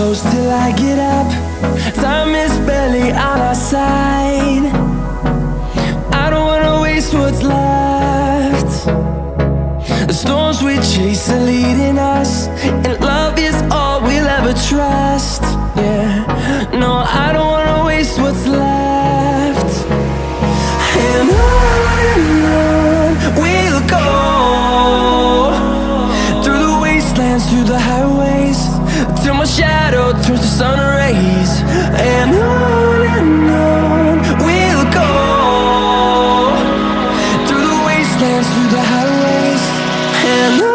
close till I get up. Time is barely on our side. I don't wanna waste what's left. The storms we chase are leading us, and love is all we'll ever trust. Yeah, no, I don't wanna waste what's left. And on we'll go, through the wastelands, through the highways, till my shadow turns to sun rays. And on we'll go, through the wastelands, through the highways, and on.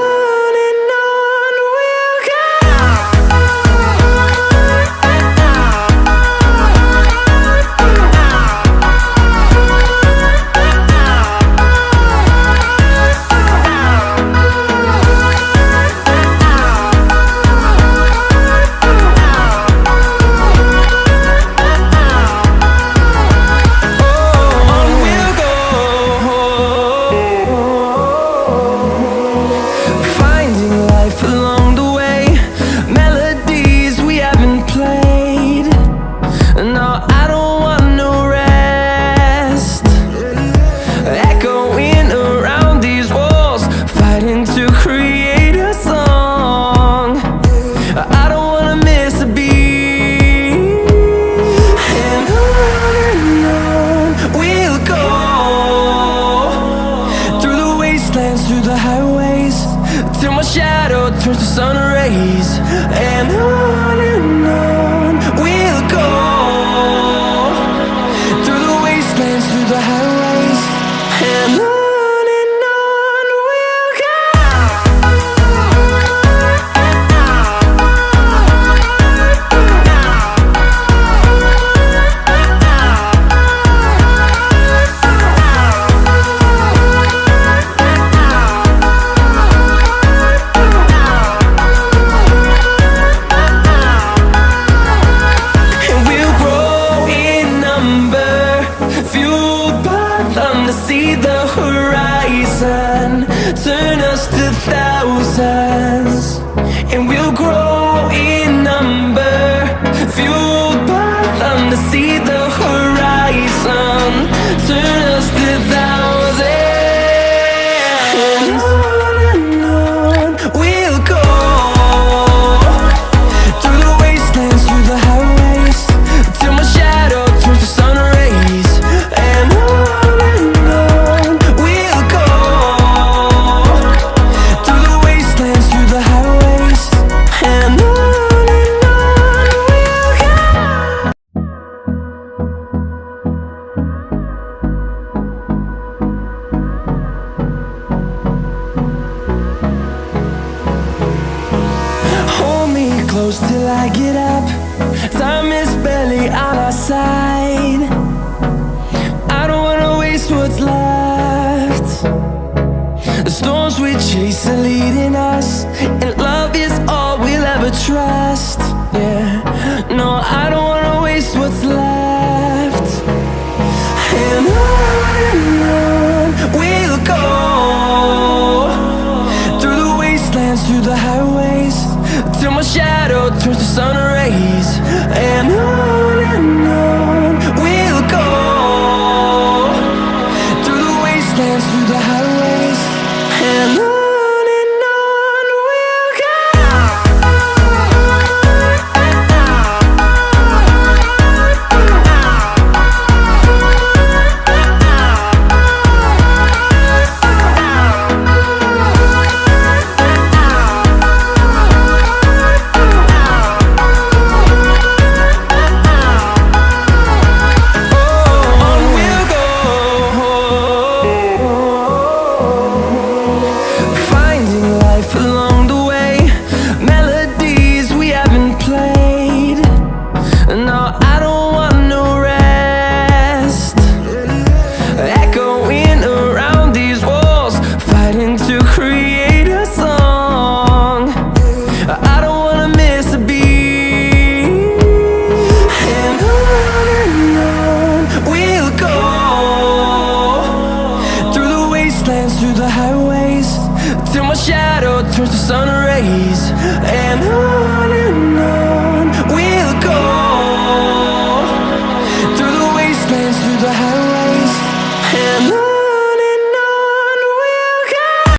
Through the highways, till my shadow turns to sun rays. And on we'll go, through the wastelands, through the highways, and on we'll go. See the horizon turn us to thousands, and we'll grow in number, fueled by them. To see the horizon turn us to thousands, and on we'll go, through the wastelands, through the highways, till my shadow turns to sun rays. And close till I get up. Time is barely on our side. I don't wanna waste what's left. The storms we chase are leading us, and love is all we'll ever trust. Yeah, no, I don't wanna waste what's left. And on we'll go, through the wastelands, through the highways, till my shadow turns to sun rays. And on we'll go, through the wastelands, through the highways, and on. through the highways till my shadow turns to sun rays. And